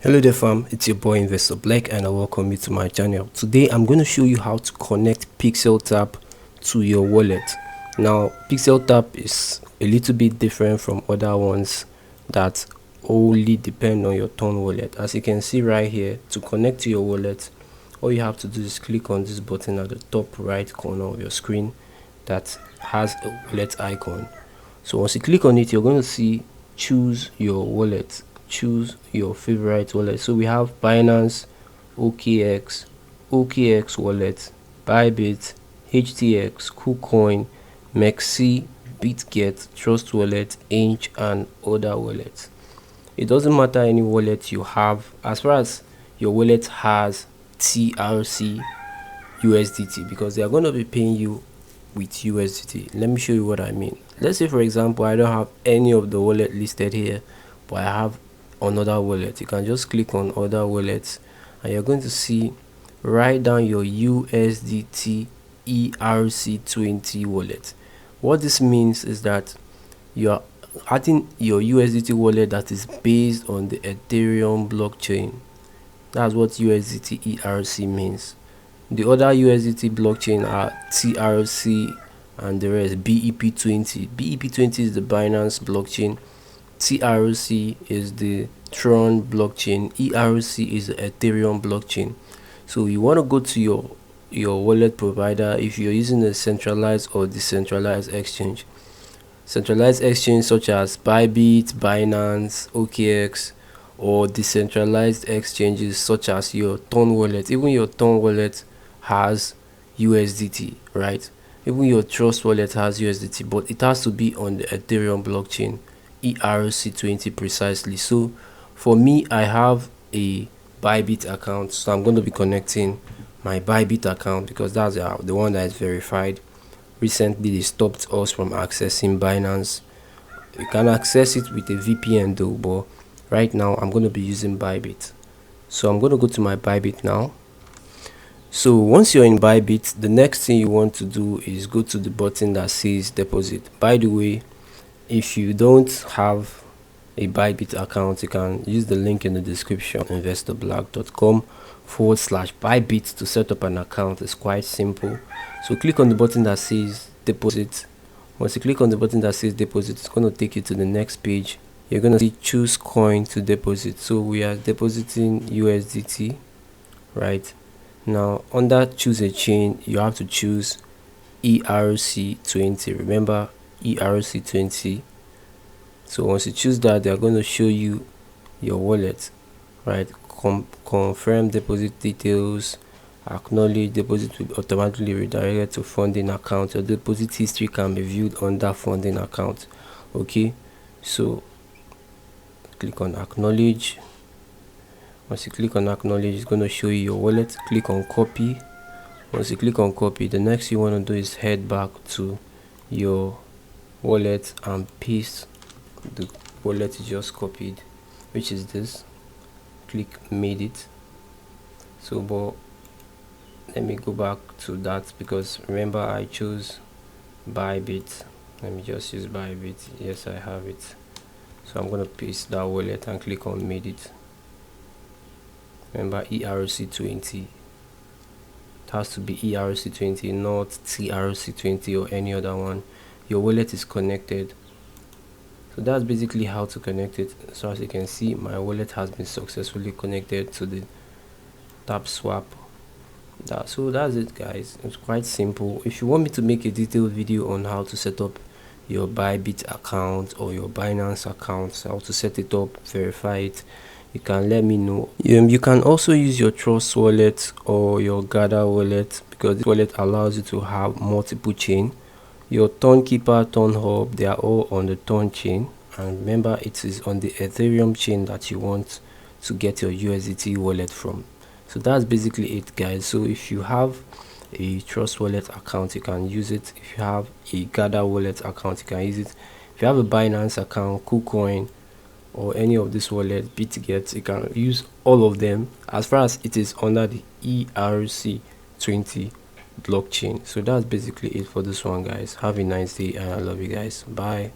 Hello there fam, it's your boy Investor Black and I welcome you to my channel. Today I'm going to show you how to connect Pixel to your wallet. Now Pixel is a little bit different from other ones that only depend on your Ton wallet. As you can see right here, to connect to your wallet, all you have to do is click on this button at the top right corner of your screen that has a wallet icon. So once you click on it, you're going to see choose your wallet. Choose your favorite wallet. So we have Binance, OKX wallet, Bybit, HTX, KuCoin, Mexi, BitGet, Trust Wallet, Inch, and other wallets. It doesn't matter any wallet you have, as far as your wallet has TRC USDT, because they are going to be paying you with USDT. Let me show you what I mean. Let's say for example I don't have any of the wallet listed here, but I have another wallet. You can just click on other wallets and you're going to see write down your USDT ERC20 wallet. What this means is that you're adding your USDT wallet that is based on the Ethereum blockchain. That's what USDT ERC means. The other USDT blockchain are TRC and the rest. BEP20 is the Binance blockchain, TRC is the Tron blockchain, ERC is the Ethereum blockchain. So you want to go to your wallet provider if you're using a centralized or decentralized exchange. Centralized exchange such as Bybit, Binance, OKX, or decentralized exchanges such as your Ton wallet. Even your Ton wallet has USDT, right? Even your Trust wallet has USDT, but it has to be on the Ethereum blockchain, ERC20 precisely. So for me, I have a Bybit account, so I'm going to be connecting my Bybit account because that's the one that is verified. Recently they stopped us from accessing Binance. You can access it with a VPN though, but right now I'm going to be using Bybit. So I'm going to go to my Bybit now. So once you're in Bybit, the next thing you want to do is go to the button that says deposit. By the way, if you don't have a Bybit account, you can use the link in the description, investorblog.com/Bybit, to set up an account. It's quite simple. So click on the button that says deposit. Once you click on the button that says deposit, it's going to take you to the next page. You're going to see choose coin to deposit. So we are depositing USDT, right? Now under choose a chain, you have to choose ERC20. Remember ERC20. So once you choose that, they're going to show you your wallet, right? Confirm deposit details, acknowledge deposit will automatically redirect to funding account. Your deposit history can be viewed under funding account. Okay, so click on acknowledge. Once you click on acknowledge, it's going to show you your wallet. Click on copy. Once you click on copy, the next you want to do is head back to your wallet and paste the wallet you just copied, which is this. Click made it. So but let me go back to that because remember I chose Bybit. Let me just use Bybit. Yes, I have it. So I'm going to paste that wallet and click on made it. Remember ERC20, it has to be ERC20, not TRC20 or any other one. Your wallet is connected. So that's basically how to connect it. So as you can see, my wallet has been successfully connected to the TapSwap. So that's it guys. It's quite simple. If you want me to make a detailed video on how to set up your Bybit account or your Binance account, how to set it up, verify it, you can let me know. You can also use your Trust wallet or your Gather wallet because this wallet allows you to have multiple chain. Your Tonkeeper, Tonhub, they are all on the Ton chain, and remember it is on the Ethereum chain that you want to get your USDT wallet from. So that's basically it guys. So if you have a Trust wallet account, you can use it. If you have a Gather wallet account, you can use it. If you have a Binance account, KuCoin, or any of this wallet, BitGet, you can use all of them as far as it is under the ERC20 blockchain. So that's basically it for this one guys. Have a nice day and I love you guys. Bye.